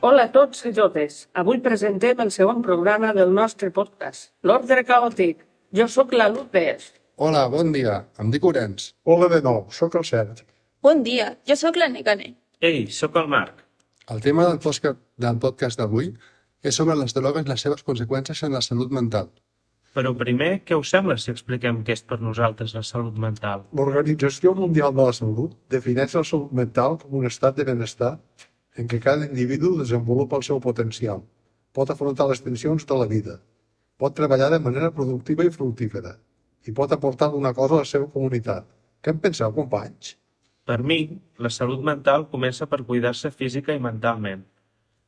Hola a tots i totes. Avui presentem el segon programa del nostre podcast, L'Ordre Caòtic. Jo sóc la López. Hola, bon dia. Em dic Orenç. Hola de nou, sóc el Cert. Bon dia, jo sóc la Negane. Ei, sóc el Marc. El tema del podcast d'avui és sobre les drogues i les seves conseqüències en la salut mental. Però primer, què us sembla si expliquem què és per nosaltres la salut mental? L'Organització Mundial de la Salut defineix la salut mental com un estat de benestar en què cada individu desenvolupa el seu potencial, pot afrontar les tensions de la vida, pot treballar de manera productiva i fructífera i pot aportar alguna cosa a la seva comunitat. Què en penseu, companys? Per mi, la salut mental comença per cuidar-se física i mentalment.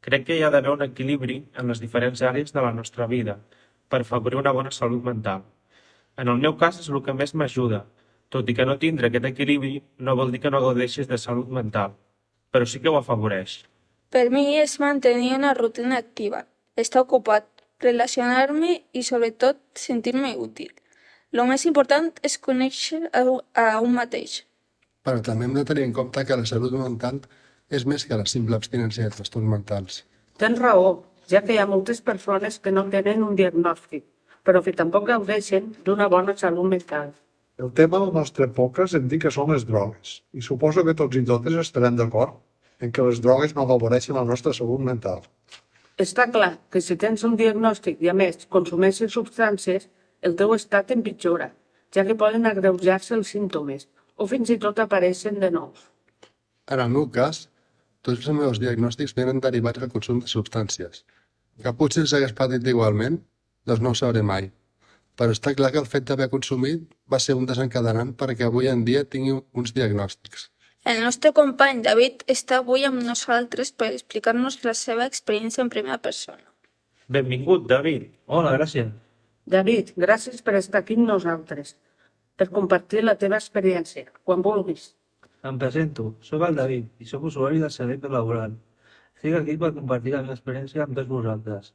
Crec que hi ha d'haver un equilibri en les diferents àrees de la nostra vida per afavorir una bona salut mental. En el meu cas és el que més m'ajuda, tot i que no tindre aquest equilibri no vol dir que no gaudeixis de salut mental, però sí que ho afavoreix. Per mi és mantenir una rutina activa, estar ocupat, relacionar-me i sobretot sentir-me útil. El més important és conèixer a un mateix. Però també hem de tenir en compte que la salut mental és més que la simple abstinència de trastorns mentals. Tens raó, ja que hi ha moltes persones que no tenen un diagnòstic, però que tampoc gaudeixen d'una bona salut mental. El tema del nostre podcast em dic que són les drogues, i suposo que tots i totes estarem d'acord en que les drogues no afavoreixen la nostra salut mental. Està clar que si tens un diagnòstic i a més consumeixes substàncies, el teu estat empitjora, ja que poden agreujar-se els símptomes o fins i tot apareixen de nous. En el meu cas, tots els meus diagnòstics venen derivats del consum de substàncies. Que potser s'hagués patit igualment, doncs no ho sabré mai. Però està clar que el fet d'haver consumit va ser un desencadenant perquè avui en dia tingui uns diagnòstics. El nostre company David està avui amb nosaltres per explicar-nos la seva experiència en primera persona. Benvingut, David. Hola, gràcies. David, gràcies per estar aquí amb nosaltres, per compartir la teva experiència, quan vulguis. Em presento, sóc el David i sóc usuari del servei per laboral. Estic aquí per compartir la meva experiència amb tots vosaltres.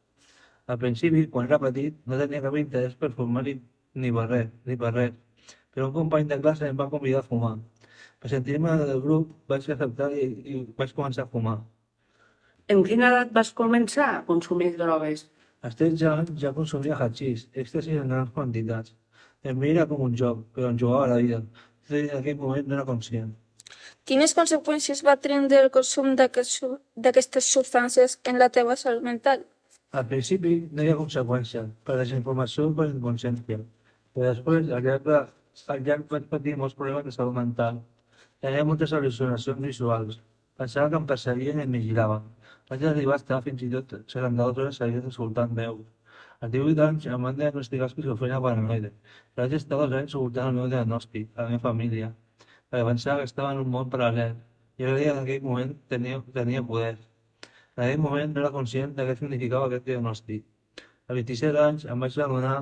Al principi, quan era petit, no tenia cap interès per fumar ni per res, però un company de classe em va convidar a fumar. Per sentir-me del grup, vaig acceptar i vaig començar a fumar. En quina edat vas començar a consumir drogues? Als 13 anys ja consumia hachís, èxtasis en grans quantitats. En mi era com un joc, però em jugava la vida. En aquell moment no era conscient. Quines conseqüències va tenir el consum d'aquestes substàncies en la teva salut mental? Al principi no hi ha conseqüència, per desinformació o per inconsciència, però després al llarg vaig patir molts problemes de salut mental. Tenia moltes al·lucinacions visuals. Pensava que em perseguien i em vigilaven. Vaig arribar a estar fins i tot 72 hores seguides escoltant veus. Als 18 anys em van diagnosticar esquizofrènia paranoide. Vaig estar 2 anys ocultant el meu diagnòstic a la meva família, perquè pensava que estava en un món paral·lel. Jo creia que en aquell moment tenia poder. En aquell moment no era conscient de què significava aquest diagnòstic. A 27 anys em vaig adonar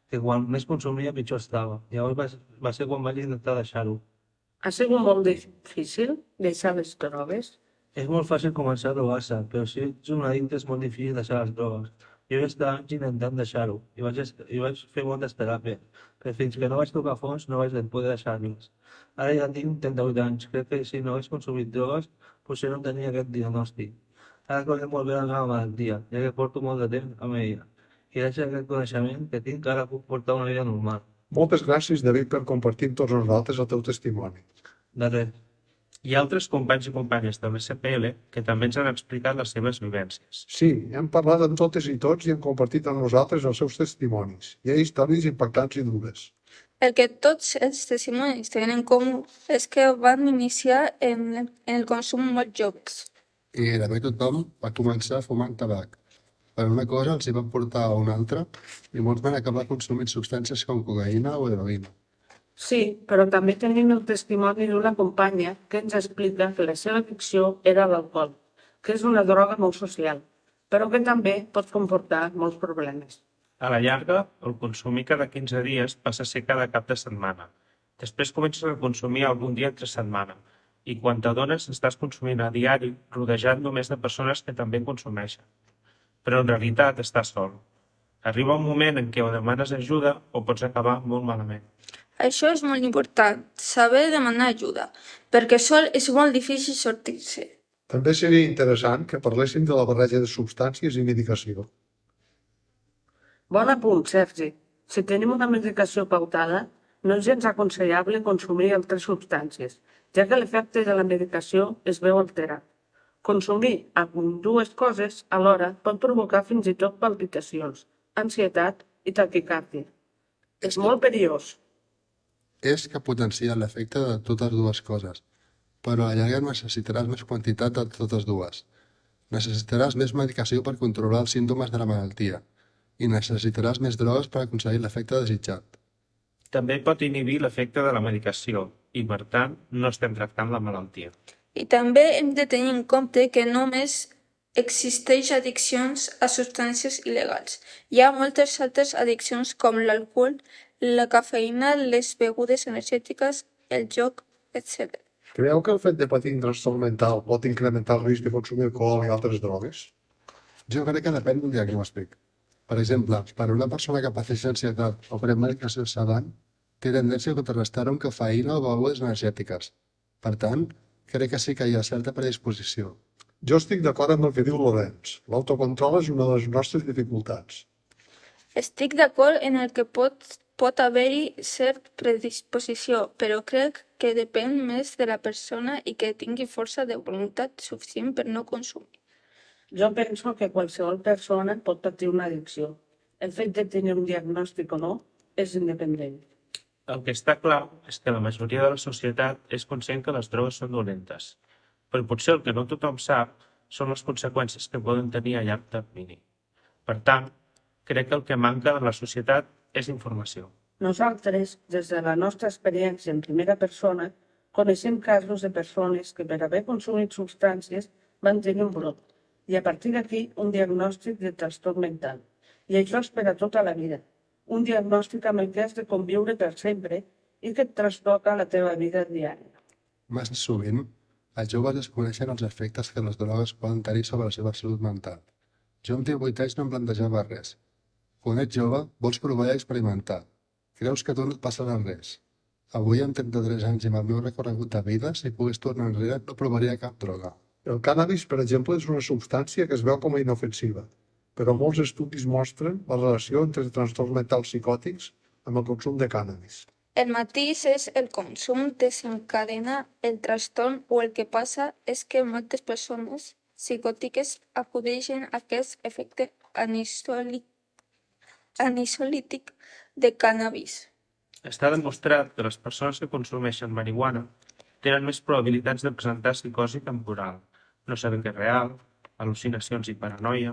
que quan més consumia pitjor estava. Llavors va ser quan vaig intentar deixar-ho. Ha sigut molt difícil deixar les drogues? És molt fàcil començar a drogar-se, però si ets un addicte és molt difícil deixar les drogues. Jo vaig estar anys intentant deixar-ho i vaig fer moltes teràpies, però fins que no vaig tocar a fons no vaig poder deixar-les. Ara ja tinc 38 anys, crec que si no hagués consumit drogues potser no tenia aquest diagnòstic. Ara conec molt bé la meva malaltia, ja que porto molt de temps amb ella. I gràcies a aquest coneixement que tinc ara puc portar una vida normal. Moltes gràcies, David, per compartir amb tots nosaltres el teu testimoni. De res. Hi ha altres companys i companyes de l'SPL que també ens han explicat les seves vivències. Sí, hem parlat amb totes i tots i hem compartit amb nosaltres els seus testimonis. Hi ha històries impactants i dures. El que tots els testimonis tenen en comú és que van iniciar en el consum molt joves. I gairebé tothom va començar fumant tabac. Per una cosa els hi va portar a una altra i molts van acabar consumint substàncies com cocaïna o heroïna. Sí, però també tenim el testimoni d'una companya que ens explica que la seva addicció era l'alcohol, que és una droga molt social, però que també pot comportar molts problemes. A la llarga, el consumir cada 15 dies passa a ser cada cap de setmana. Després comences a consumir algun dia entre setmana i quan t'adones estàs consumint a diari rodejat només de persones que també consumeixen. Però en realitat estàs sol. Arriba un moment en què o demanes ajuda o pots acabar molt malament. Això és molt important, saber demanar ajuda, perquè sol és molt difícil sortir-se. També seria interessant que parléssim de la barreja de substàncies i medicació. Bon apunt, Sergi. Si tenim una medicació pautada, no és gens aconsellable consumir altres substàncies, ja que l'efecte de la medicació es veu alterat. Consumir amb dues coses alhora pot provocar fins i tot palpitacions, ansietat i taquicàrdia. És molt perillós. És que potencia l'efecte de totes dues coses, però a la llarga necessitaràs més quantitat de totes dues. Necessitaràs més medicació per controlar els símptomes de la malaltia i necessitaràs més drogues per aconseguir l'efecte desitjat. També pot inhibir l'efecte de la medicació i, per tant, no estem tractant la malaltia. I també hem de tenir en compte que només existeix addiccions a substàncies il·legals. Hi ha moltes altres addiccions com l'alcohol, la cafeïna, les begudes energètiques, el joc, etc. Creieu que el fet de patir un trastorn mental pot incrementar el risc de consumir alcohol i altres drogues? Jo crec que depèn d'un diagnòstic. Per exemple, per a una persona que pateix ansietat o pren medicació sedant, té tendència a contrarrestar-ho amb cafeïna o begudes energètiques. Per tant, crec que sí que hi ha certa predisposició. Jo estic d'acord amb el que diu Lorenz. L'autocontrol és una de les nostres dificultats. Estic d'acord en el que pot haver-hi cert predisposició, però crec que depèn més de la persona i que tingui força de voluntat suficient per no consumir. Jo penso que qualsevol persona pot patir una addicció. El fet de tenir un diagnòstic o no és independent. El que està clar és que la majoria de la societat és conscient que les drogues són dolentes, però potser el que no tothom sap són les conseqüències que poden tenir a llarg termini. Per tant, crec que el que manca en la societat és informació. Nosaltres, des de la nostra experiència en primera persona, coneixem casos de persones que per haver consumit substàncies van tenir un brot i a partir d'aquí un diagnòstic de trastorn mental. I això és per a tota la vida. Un diagnòstic amb el que has de conviure per sempre i que et trastoca la teva vida diària. Massa sovint, els joves desconeixen els efectes que les drogues poden tenir sobre la seva salut mental. Jo amb 18 anys no em plantejava res. Quan ets jove, vols provar i experimentar. Creus que a tu no et passarà res. Avui, amb 33 anys i amb el meu recorregut de vida, si pogués tornar enrere, no provaria cap droga. El cànnabis, per exemple, és una substància que es veu com a inofensiva, però molts estudis mostren la relació entre trastorns mentals psicòtics amb el consum de cànnabis. El matís és el consum desencadena el trastorn o el que passa és que moltes persones psicòtiques acudeixen a aquest efecte ansiolític de cànnabis. Està demostrat que les persones que consumeixen marihuana tenen més probabilitats de presentar psicosi temporal, no saber què és real, al·lucinacions i paranoia,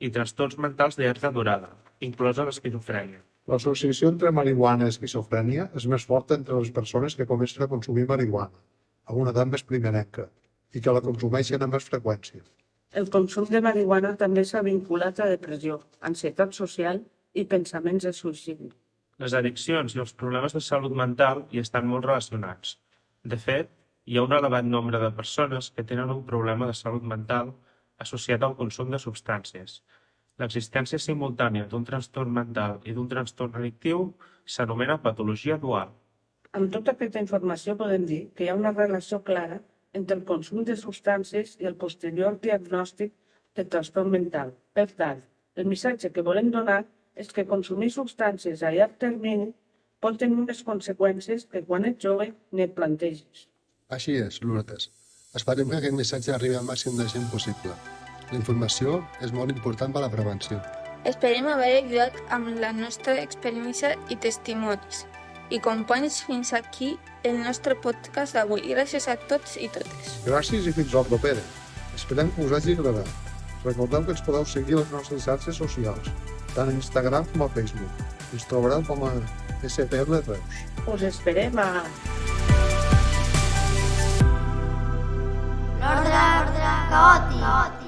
i trastorns mentals de llarga durada, inclosa l'esquizofrènia. L'associació entre marihuana i esquizofrènia és més forta entre les persones que comencen a consumir marihuana, a una edat més primerenca, i que la consumeixen amb més freqüència. El consum de marihuana també s'ha vinculat a depressió, ansietat social i pensaments de suïcidi. Les addiccions i els problemes de salut mental hi estan molt relacionats. De fet, hi ha un elevat nombre de persones que tenen un problema de salut mental associat al consum de substàncies. L'existència simultània d'un trastorn mental i d'un trastorn addictiu s'anomena patologia dual. Amb tota aquesta informació podem dir que hi ha una relació clara entre el consum de substàncies i el posterior diagnòstic de trastorn mental. Per tant, el missatge que volem donar és que consumir substàncies a llarg termini pot tenir unes conseqüències que quan ets jove ni et plantegis. Així és, Lourdes. Esperem que aquest missatge arribi al màxim de gent possible. La informació és molt important per a la prevenció. Esperem haver ajudat amb la nostra experiència i testimonis. I companys, fins aquí el nostre podcast d'avui. Gràcies a tots i totes. Gràcies i fins al proper. Esperem que us hagi agradat. Recordeu que ens podeu seguir a les nostres xarxes socials, tant a Instagram com a Facebook. Ens trobareu com a SPL Reus. Us esperem a... L'ordre caòtic.